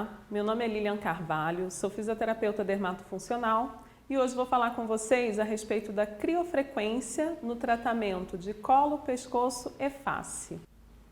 Olá, meu nome é Lilian Carvalho, sou fisioterapeuta dermatofuncional e hoje vou falar com vocês a respeito da criofrequência no tratamento de colo, pescoço e face.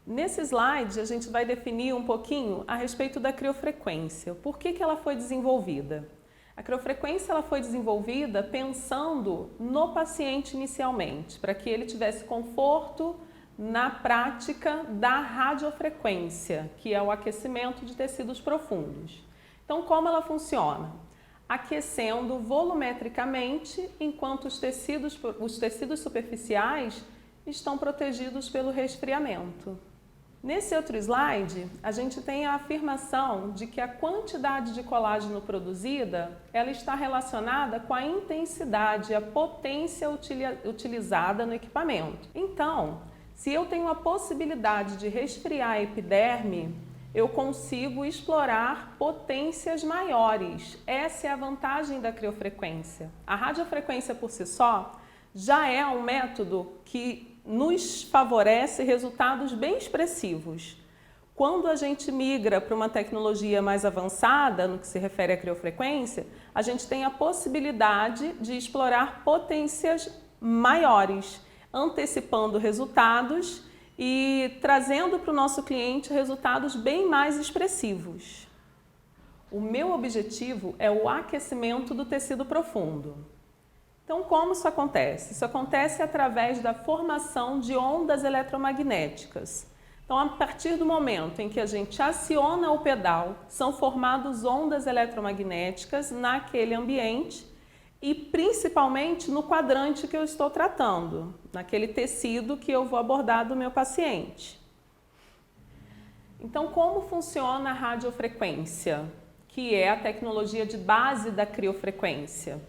Nesse slide a gente vai definir um pouquinho a respeito da criofrequência, por que ela foi desenvolvida. A criofrequência ela foi desenvolvida pensando no paciente inicialmente, para que ele tivesse conforto na prática da radiofrequência, que é o aquecimento de tecidos profundos. Então, como ela funciona? Aquecendo volumetricamente, enquanto os tecidos superficiais estão protegidos pelo resfriamento. Nesse outro slide, a gente tem a afirmação de que a quantidade de colágeno produzida, ela está relacionada com a intensidade, a potência utilizada no equipamento. Então, se eu tenho a possibilidade de resfriar a epiderme, eu consigo explorar potências maiores. Essa é a vantagem da criofrequência. A radiofrequência por si só já é um método que nos favorece resultados bem expressivos. Quando a gente migra para uma tecnologia mais avançada, no que se refere à criofrequência, a gente tem a possibilidade de explorar potências maiores, antecipando resultados e trazendo para o nosso cliente resultados bem mais expressivos. O meu objetivo é o aquecimento do tecido profundo. Então, como isso acontece? Isso acontece através da formação de ondas eletromagnéticas. Então, a partir do momento em que a gente aciona o pedal, são formadas ondas eletromagnéticas naquele ambiente e principalmente no quadrante que eu estou tratando, naquele tecido que eu vou abordar do meu paciente. Então, como funciona a radiofrequência, que é a tecnologia de base da criofrequência?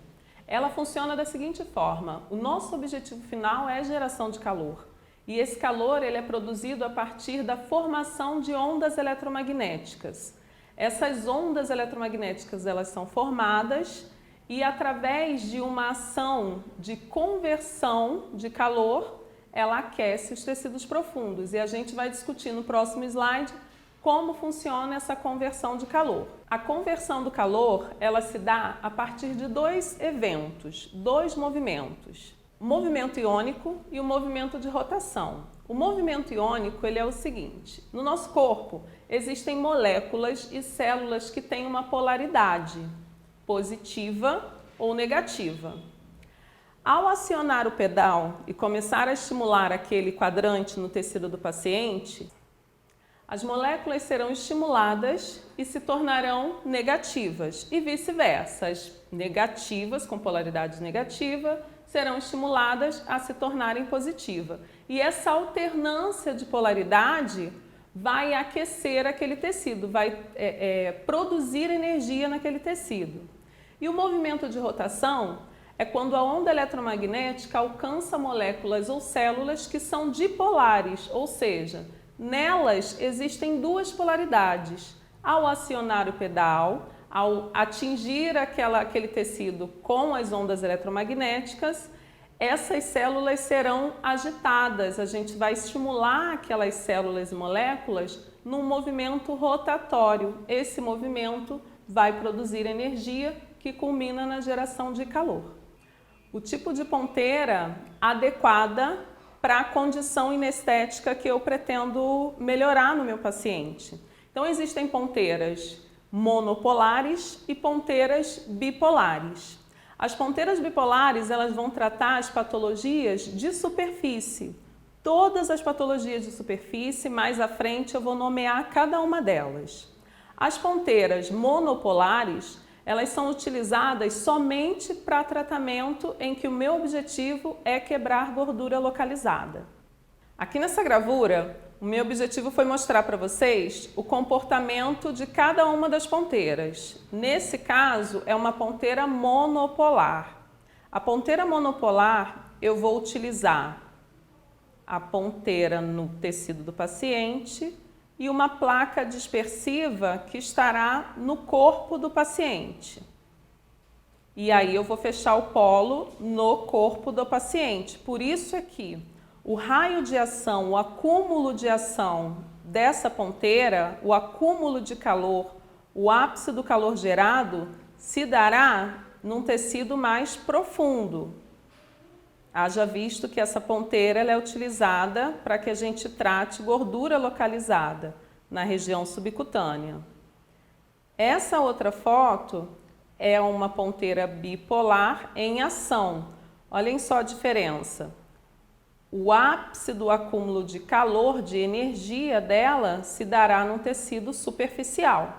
Ela funciona da seguinte forma: o nosso objetivo final é a geração de calor. E esse calor ele é produzido a partir da formação de ondas eletromagnéticas. Essas ondas eletromagnéticas elas são formadas e através de uma ação de conversão de calor, ela aquece os tecidos profundos. E a gente vai discutir no próximo slide como funciona essa conversão de calor. A conversão do calor, ela se dá a partir de dois eventos, dois movimentos. O movimento iônico e o movimento de rotação. O movimento iônico ele é o seguinte: no nosso corpo existem moléculas e células que têm uma polaridade positiva ou negativa. Ao acionar o pedal e começar a estimular aquele quadrante no tecido do paciente, as moléculas serão estimuladas e se tornarão negativas e vice-versa. As negativas, com polaridade negativa, serão estimuladas a se tornarem positivas. E essa alternância de polaridade vai aquecer aquele tecido, vai produzir energia naquele tecido. E o movimento de rotação é quando a onda eletromagnética alcança moléculas ou células que são dipolares, ou seja, nelas existem duas polaridades. Ao acionar o pedal, ao atingir aquele tecido com as ondas eletromagnéticas, essas células serão agitadas. A gente vai estimular aquelas células e moléculas num movimento rotatório. Esse movimento vai produzir energia que culmina na geração de calor. O tipo de ponteira adequada para a condição inestética que eu pretendo melhorar no meu paciente. Então, existem ponteiras monopolares e ponteiras bipolares. As ponteiras bipolares, elas vão tratar as patologias de superfície. Todas as patologias de superfície, mais à frente eu vou nomear cada uma delas. As ponteiras monopolares, elas são utilizadas somente para tratamento em que o meu objetivo é quebrar gordura localizada. Aqui nessa gravura, o meu objetivo foi mostrar para vocês o comportamento de cada uma das ponteiras. Nesse caso, é uma ponteira monopolar. A ponteira monopolar, eu vou utilizar a ponteira no tecido do paciente e uma placa dispersiva que estará no corpo do paciente. E aí eu vou fechar o polo no corpo do paciente. Por isso aqui, o raio de ação, o acúmulo de ação dessa ponteira, o acúmulo de calor o ápice do calor gerado se dará num tecido mais profundo. Haja visto que essa ponteira ela é utilizada para que a gente trate gordura localizada na região subcutânea. Essa outra foto é uma ponteira bipolar em ação. Olhem só a diferença. O ápice do acúmulo de calor, de energia dela, se dará num tecido superficial.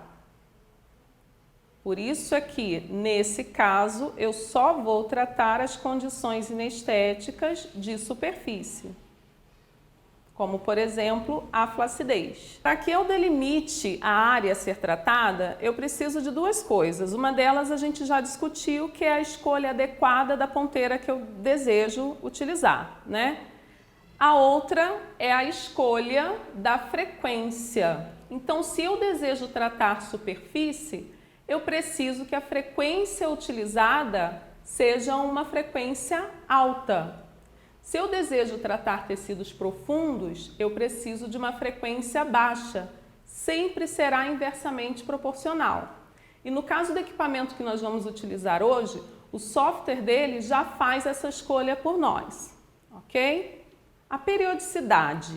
Por isso é que, nesse caso, eu só vou tratar as condições inestéticas de superfície, como, por exemplo, a flacidez. Para que eu delimite a área a ser tratada, eu preciso de duas coisas. Uma delas a gente já discutiu, que é a escolha adequada da ponteira que eu desejo utilizar, né? A outra é a escolha da frequência. Então, se eu desejo tratar superfície, eu preciso que a frequência utilizada seja uma frequência alta. Se eu desejo tratar tecidos profundos, eu preciso de uma frequência baixa. Sempre será inversamente proporcional. E no caso do equipamento que nós vamos utilizar hoje, o software dele já faz essa escolha por nós, ok? A periodicidade.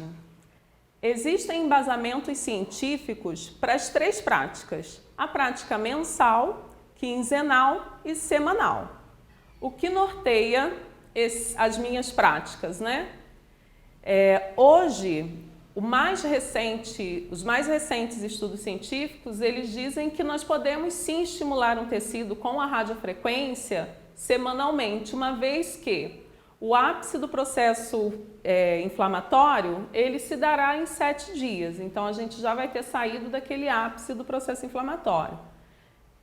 Existem embasamentos científicos para as três práticas: a prática mensal, quinzenal e semanal. O que norteia as minhas práticas, né? Hoje, os mais recentes estudos científicos, eles dizem que nós podemos sim estimular um tecido com a radiofrequência semanalmente, uma vez que o ápice do processo inflamatório, ele se dará em 7 dias. Então, a gente já vai ter saído daquele ápice do processo inflamatório.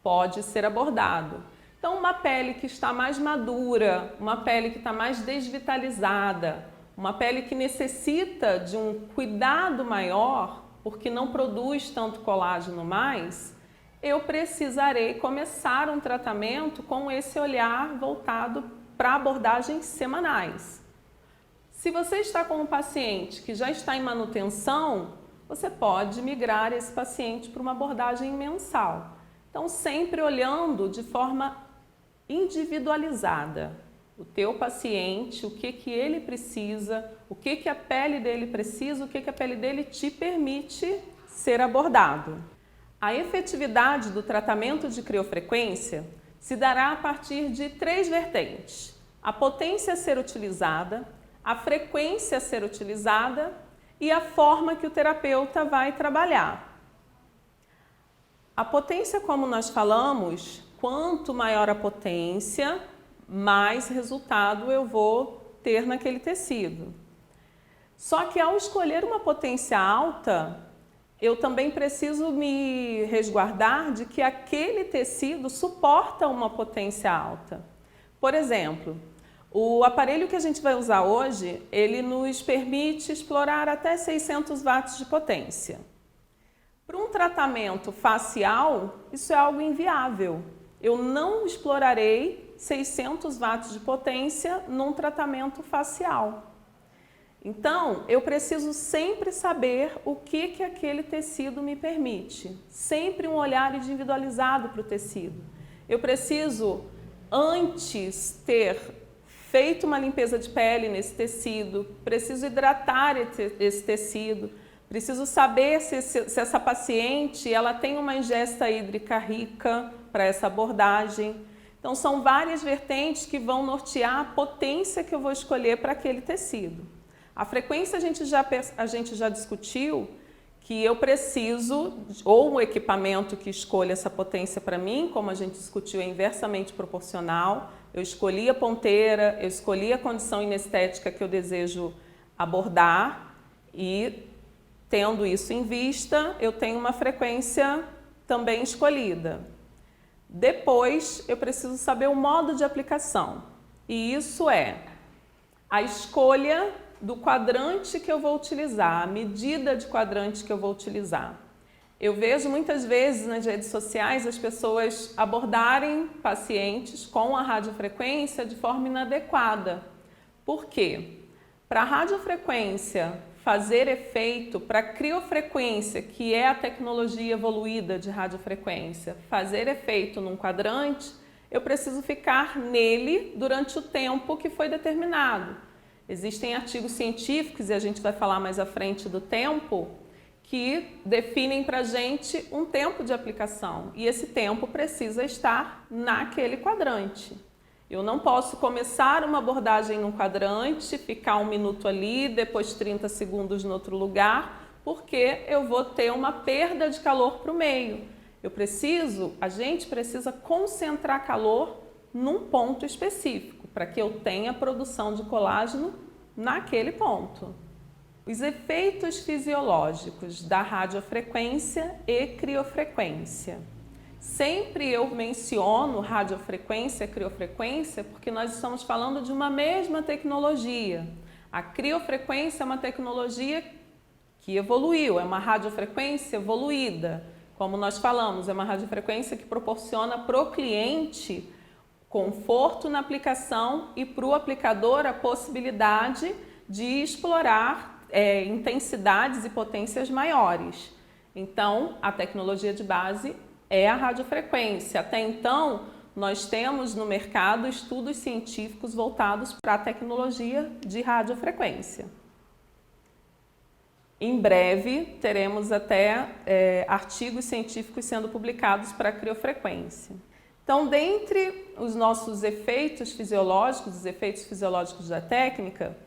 Pode ser abordado. Então, uma pele que está mais madura, uma pele que está mais desvitalizada, uma pele que necessita de um cuidado maior, porque não produz tanto colágeno mais, eu precisarei começar um tratamento com esse olhar voltado para abordagens semanais. Se você está com um paciente que já está em manutenção, você pode migrar esse paciente para uma abordagem mensal. Então, sempre olhando de forma individualizada. O teu paciente, o que ele precisa, o que a pele dele precisa, o que a pele dele te permite ser abordado. A efetividade do tratamento de criofrequência se dará a partir de 3 vertentes: a potência a ser utilizada, a frequência a ser utilizada e a forma que o terapeuta vai trabalhar. A potência, como nós falamos, quanto maior a potência, mais resultado eu vou ter naquele tecido. Só que ao escolher uma potência alta, eu também preciso me resguardar de que aquele tecido suporta uma potência alta. Por exemplo, o aparelho que a gente vai usar hoje, ele nos permite explorar até 600 watts de potência. Para um tratamento facial, isso é algo inviável. Eu não explorarei 600 watts de potência num tratamento facial. Então, eu preciso sempre saber o que aquele tecido me permite. Sempre um olhar individualizado para o tecido. Eu preciso, antes, ter feito uma limpeza de pele nesse tecido, preciso hidratar esse tecido, preciso saber se essa paciente ela tem uma ingesta hídrica rica para essa abordagem. Então, são várias vertentes que vão nortear a potência que eu vou escolher para aquele tecido. A frequência a gente já discutiu que eu preciso, ou um equipamento que escolha essa potência para mim, como a gente discutiu, é inversamente proporcional. Eu escolhi a ponteira, eu escolhi a condição inestética que eu desejo abordar e, tendo isso em vista, eu tenho uma frequência também escolhida. Depois, eu preciso saber o modo de aplicação. E isso é a escolha do quadrante que eu vou utilizar, a medida de quadrante que eu vou utilizar. Eu vejo muitas vezes nas redes sociais as pessoas abordarem pacientes com a radiofrequência de forma inadequada. Por quê? Para a radiofrequência fazer efeito para a criofrequência, que é a tecnologia evoluída de radiofrequência, fazer efeito num quadrante, eu preciso ficar nele durante o tempo que foi determinado. Existem artigos científicos, e a gente vai falar mais à frente do tempo, que definem para a gente um tempo de aplicação, e esse tempo precisa estar naquele quadrante. Eu não posso começar uma abordagem num quadrante, ficar 1 minuto ali, depois 30 segundos no outro lugar, porque eu vou ter uma perda de calor para o meio. A gente precisa concentrar calor num ponto específico, para que eu tenha produção de colágeno naquele ponto. Os efeitos fisiológicos da radiofrequência e criofrequência. Sempre eu menciono radiofrequência e criofrequência porque nós estamos falando de uma mesma tecnologia. A criofrequência é uma tecnologia que evoluiu, é uma radiofrequência evoluída. Como nós falamos, é uma radiofrequência que proporciona para o cliente conforto na aplicação e para o aplicador a possibilidade de explorar intensidades e potências maiores. Então, a tecnologia de base é a radiofrequência. Até então, nós temos no mercado estudos científicos voltados para a tecnologia de radiofrequência. Em breve, teremos até artigos científicos sendo publicados para a criofrequência. Então, dentre os nossos efeitos fisiológicos, os efeitos fisiológicos da técnica,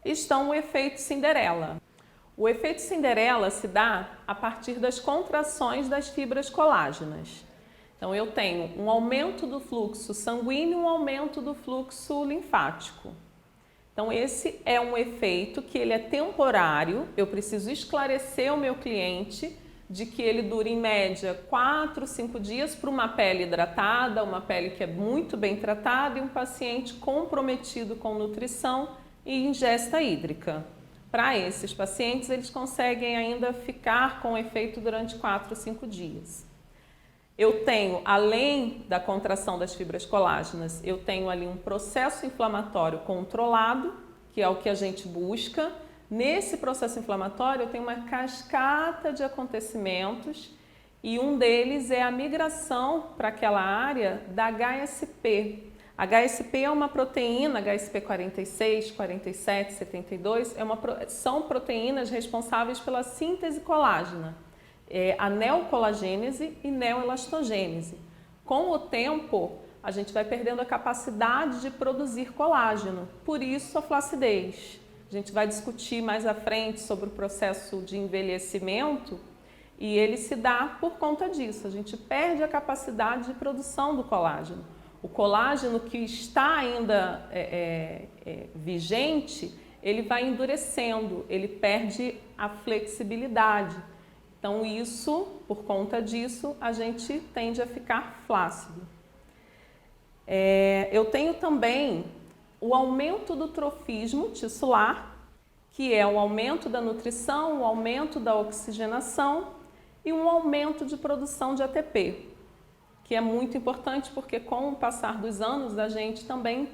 estão o efeito Cinderela. O efeito Cinderela se dá a partir das contrações das fibras colágenas. Então, eu tenho um aumento do fluxo sanguíneo e um aumento do fluxo linfático. Então, esse é um efeito que ele é temporário. Eu preciso esclarecer o meu cliente de que ele dura em média 4, 5 dias para uma pele hidratada, uma pele que é muito bem tratada e um paciente comprometido com nutrição e ingesta hídrica. Para esses pacientes, eles conseguem ainda ficar com o efeito durante 4, 5 dias. Eu tenho, além da contração das fibras colágenas, eu tenho ali um processo inflamatório controlado, que é o que a gente busca. Nesse processo inflamatório, eu tenho uma cascata de acontecimentos e um deles é a migração para aquela área da HSP. A HSP é uma proteína, HSP 46, 47, 72, são proteínas responsáveis pela síntese colágena, a neocolagênese e neoelastogênese. Com o tempo, a gente vai perdendo a capacidade de produzir colágeno, por isso a flacidez. A gente vai discutir mais à frente sobre o processo de envelhecimento e ele se dá por conta disso, a gente perde a capacidade de produção do colágeno. O colágeno que está ainda vigente, ele vai endurecendo, ele perde a flexibilidade. Então, por conta disso, a gente tende a ficar flácido. Eu tenho também o aumento do trofismo tissular, que é o aumento da nutrição, o aumento da oxigenação e um aumento de produção de ATP. Que é muito importante porque com o passar dos anos a gente também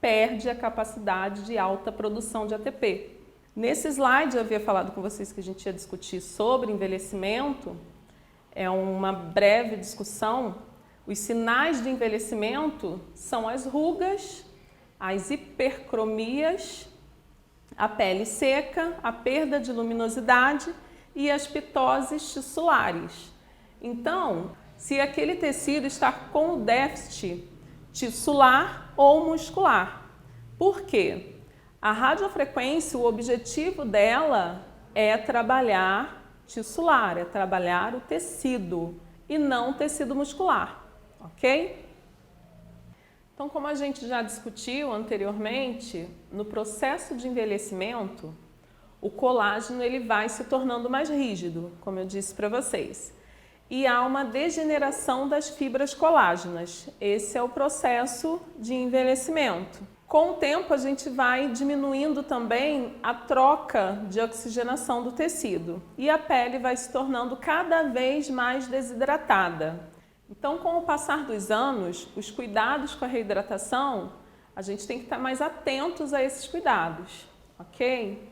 perde a capacidade de alta produção de ATP. Nesse slide eu havia falado com vocês que a gente ia discutir sobre envelhecimento, é uma breve discussão. Os sinais de envelhecimento são as rugas, as hipercromias, a pele seca, a perda de luminosidade e as pitoses tissulares. Então, se aquele tecido está com déficit tissular ou muscular. Por quê? A radiofrequência, o objetivo dela é trabalhar tissular, é trabalhar o tecido e não o tecido muscular, ok? Então, como a gente já discutiu anteriormente, no processo de envelhecimento, o colágeno ele vai se tornando mais rígido, como eu disse para vocês. E há uma degeneração das fibras colágenas. Esse é o processo de envelhecimento. Com o tempo, a gente vai diminuindo também a troca de oxigenação do tecido e a pele vai se tornando cada vez mais desidratada. Então, com o passar dos anos, os cuidados com a reidratação, a gente tem que estar mais atentos a esses cuidados, ok?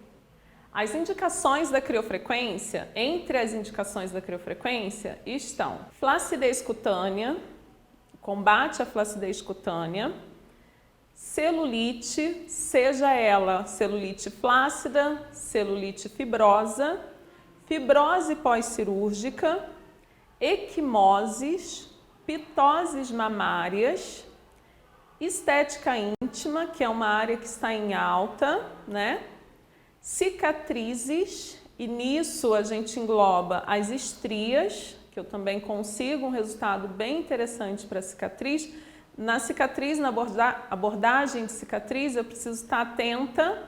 As indicações da criofrequência, entre as indicações da criofrequência estão flacidez cutânea, combate à flacidez cutânea, celulite, seja ela celulite flácida, celulite fibrosa, fibrose pós-cirúrgica, equimoses, pitoses mamárias, estética íntima, que é uma área que está em alta, né? Cicatrizes, e nisso a gente engloba as estrias, que eu também consigo um resultado bem interessante para a cicatriz. Na cicatriz, na abordagem de cicatriz, eu preciso estar atenta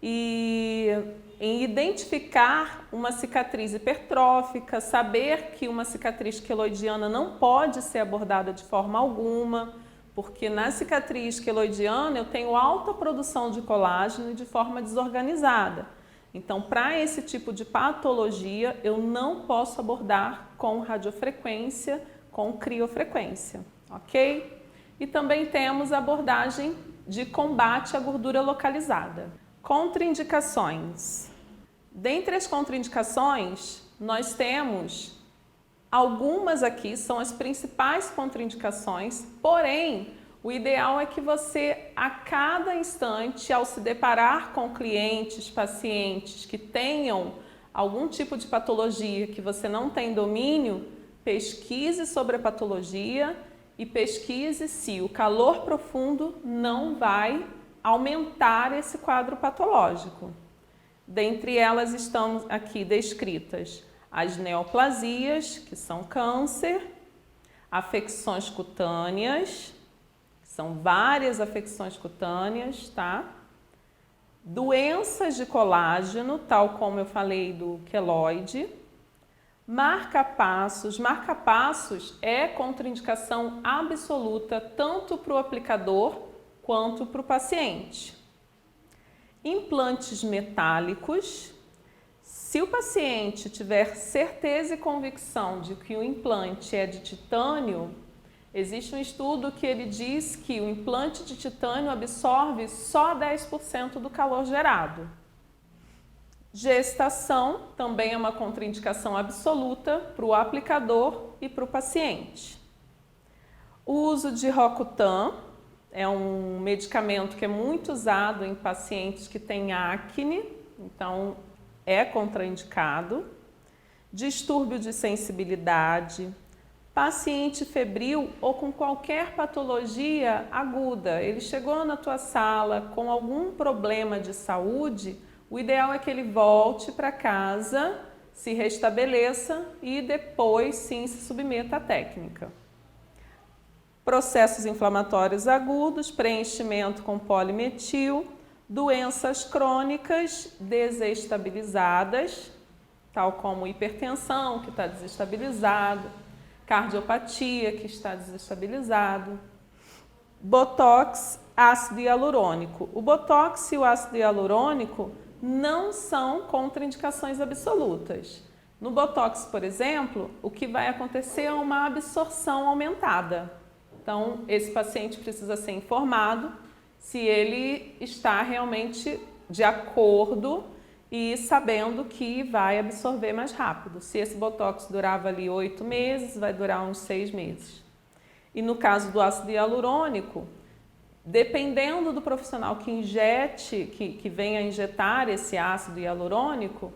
em identificar uma cicatriz hipertrófica, saber que uma cicatriz queloidiana não pode ser abordada de forma alguma, porque na cicatriz queloidiana eu tenho alta produção de colágeno e de forma desorganizada. Então, para esse tipo de patologia, eu não posso abordar com radiofrequência, com criofrequência, ok? E também temos a abordagem de combate à gordura localizada. Contraindicações. Dentre as contraindicações, nós temos algumas aqui, são as principais contraindicações, porém, o ideal é que você, a cada instante, ao se deparar com clientes, pacientes que tenham algum tipo de patologia que você não tem domínio, pesquise sobre a patologia e pesquise se o calor profundo não vai aumentar esse quadro patológico. Dentre elas estão aqui descritas as neoplasias, que são câncer, afecções cutâneas, são várias afecções cutâneas, tá? Doenças de colágeno, tal como eu falei do queloide. Marca-passos. Marca-passos é contraindicação absoluta tanto para o aplicador quanto para o paciente. Implantes metálicos. Se o paciente tiver certeza e convicção de que o implante é de titânio, existe um estudo que ele diz que o implante de titânio absorve só 10% do calor gerado. Gestação também é uma contraindicação absoluta para o aplicador e para o paciente. O uso de Rocutan é um medicamento que é muito usado em pacientes que têm acne, então é contraindicado. Distúrbio de sensibilidade, paciente febril ou com qualquer patologia aguda, ele chegou na tua sala com algum problema de saúde, o ideal é que ele volte para casa, se restabeleça e depois sim se submeta à técnica. Processos inflamatórios agudos, preenchimento com polimetil, doenças crônicas desestabilizadas, tal como hipertensão, que está desestabilizado, cardiopatia, que está desestabilizado, botox, ácido hialurônico. O botox e o ácido hialurônico não são contraindicações absolutas. No botox, por exemplo, o que vai acontecer é uma absorção aumentada. Então, esse paciente precisa ser informado se ele está realmente de acordo e sabendo que vai absorver mais rápido. Se esse botox durava ali 8 meses, vai durar uns 6 meses. E no caso do ácido hialurônico, dependendo do profissional que injete, que venha a injetar esse ácido hialurônico,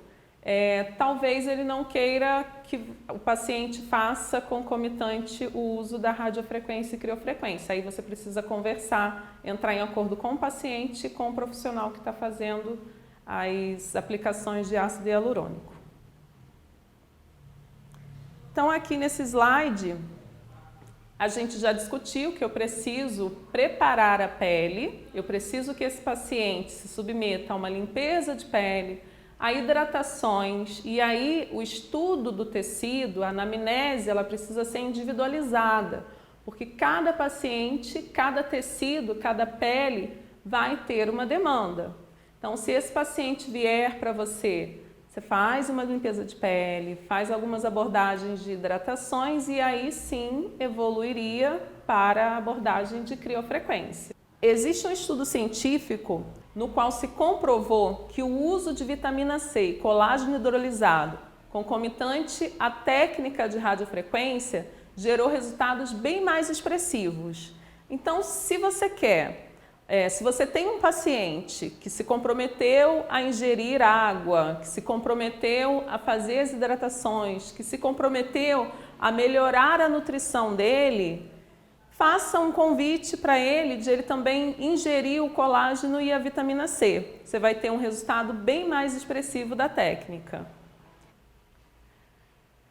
talvez ele não queira que o paciente faça concomitante o uso da radiofrequência e criofrequência. Aí você precisa conversar, entrar em acordo com o paciente e com o profissional que está fazendo as aplicações de ácido hialurônico. Então, aqui nesse slide, a gente já discutiu que eu preciso preparar a pele, eu preciso que esse paciente se submeta a uma limpeza de pele, a hidratações, e aí o estudo do tecido, a anamnese, ela precisa ser individualizada, porque cada paciente, cada tecido, cada pele vai ter uma demanda. Então, se esse paciente vier para você, você faz uma limpeza de pele, faz algumas abordagens de hidratações e aí sim evoluiria para a abordagem de criofrequência. Existe um estudo científico no qual se comprovou que o uso de vitamina C e colágeno hidrolisado, concomitante à técnica de radiofrequência, gerou resultados bem mais expressivos. Então, se você se você tem um paciente que se comprometeu a ingerir água, que se comprometeu a fazer as hidratações, que se comprometeu a melhorar a nutrição dele, faça um convite para ele de ele também ingerir o colágeno e a vitamina C. Você vai ter um resultado bem mais expressivo da técnica.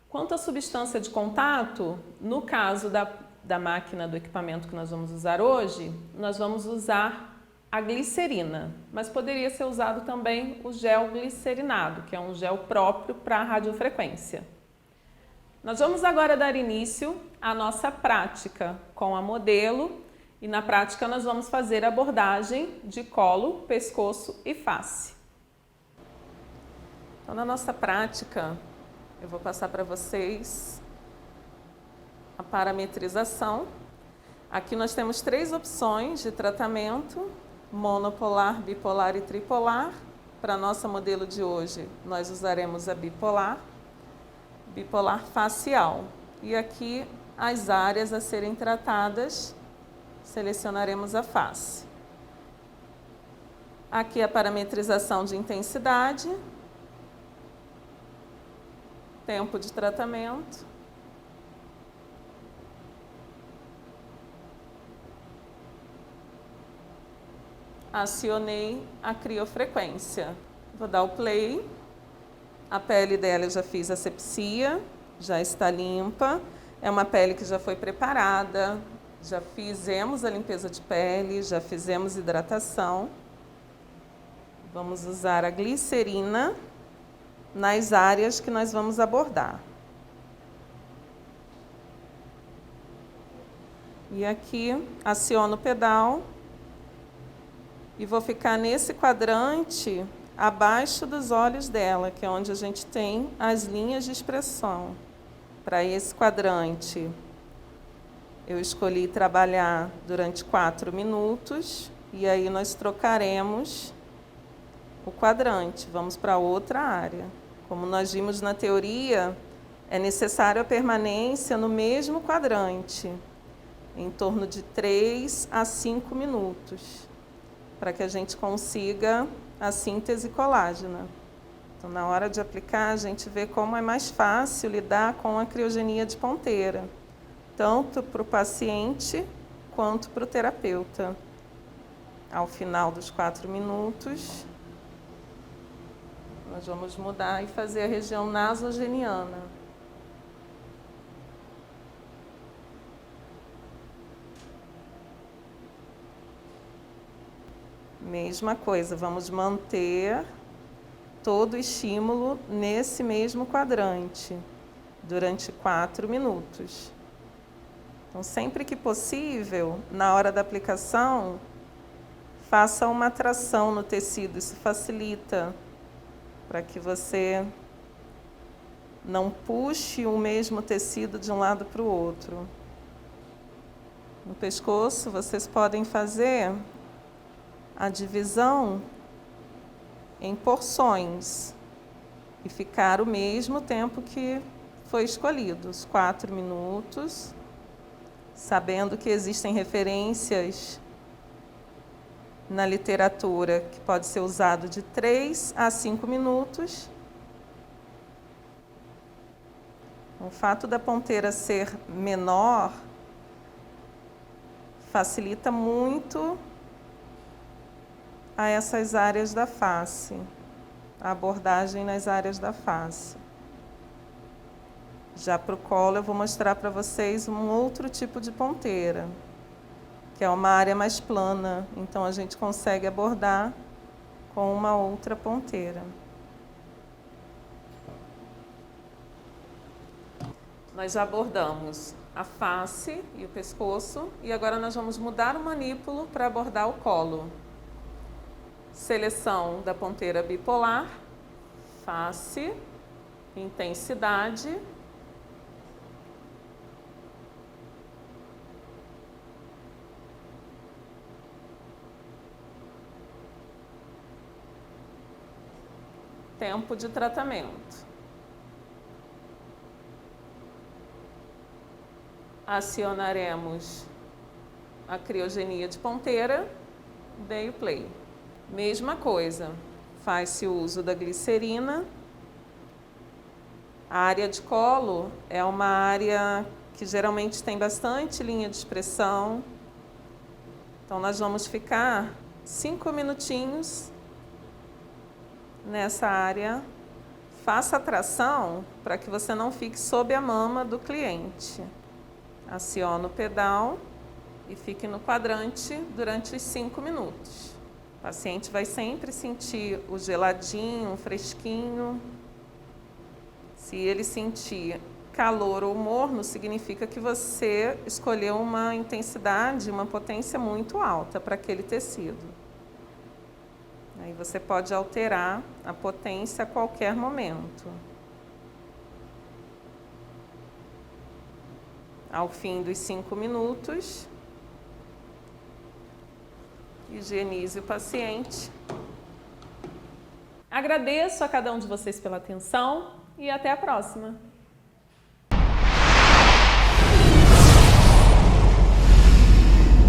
Quanto à substância de contato, no caso da máquina, do equipamento que nós vamos usar hoje, nós vamos usar a glicerina, mas poderia ser usado também o gel glicerinado, que é um gel próprio para a radiofrequência. Nós vamos agora dar início à nossa prática com a modelo e na prática nós vamos fazer a abordagem de colo, pescoço e face. Então, na nossa prática, eu vou passar para vocês a parametrização. Aqui nós temos 3 opções de tratamento: monopolar, bipolar e tripolar. Para a nossa modelo de hoje, nós usaremos a bipolar facial. E aqui as áreas a serem tratadas, selecionaremos a face. Aqui a parametrização de intensidade, tempo de tratamento, acionei a criofrequência. Vou dar o play. A pele dela eu já fiz asepsia, já está limpa. É uma pele que já foi preparada, já fizemos a limpeza de pele, já fizemos hidratação. Vamos usar a glicerina nas áreas que nós vamos abordar. E aqui aciono o pedal e vou ficar nesse quadrante abaixo dos olhos dela, que é onde a gente tem as linhas de expressão. Para esse quadrante, eu escolhi trabalhar durante 4 minutos e aí nós trocaremos o quadrante, vamos para outra área. Como nós vimos na teoria, é necessário a permanência no mesmo quadrante, em torno de 3 a 5 minutos, para que a gente consiga a síntese colágena. Então, na hora de aplicar, a gente vê como é mais fácil lidar com a criogenia de ponteira, tanto para o paciente quanto para o terapeuta. Ao final dos 4 minutos, nós vamos mudar e fazer a região nasogeniana. Mesma coisa, vamos manter todo o estímulo nesse mesmo quadrante, durante 4 minutos. Então, sempre que possível, na hora da aplicação, faça uma tração no tecido, isso facilita para que você não puxe o mesmo tecido de um lado para o outro. No pescoço, vocês podem fazer a divisão em porções e ficar o mesmo tempo que foi escolhido, os 4 minutos, sabendo que existem referências na literatura que pode ser usado de 3 a 5 minutos. O fato da ponteira ser menor facilita muito a essas áreas da face, a abordagem nas áreas da face. Já para o colo, eu vou mostrar para vocês um outro tipo de ponteira, que é uma área mais plana, então a gente consegue abordar com uma outra ponteira. Nós já abordamos a face e o pescoço, e agora nós vamos mudar o manípulo para abordar o colo. Seleção da ponteira bipolar, face, intensidade, tempo de tratamento. Acionaremos a criogenia de ponteira, dei o play. Mesma coisa, faz-se uso da glicerina. A área de colo é uma área que geralmente tem bastante linha de expressão. Então, nós vamos ficar 5 minutinhos nessa área. Faça a tração para que você não fique sob a mama do cliente. Aciona o pedal e fique no quadrante durante os 5 minutos. O paciente vai sempre sentir o geladinho, o fresquinho. Se ele sentir calor ou morno, significa que você escolheu uma intensidade, uma potência muito alta para aquele tecido. Aí você pode alterar a potência a qualquer momento. Ao fim dos 5 minutos, higienize o paciente. Agradeço a cada um de vocês pela atenção e até a próxima.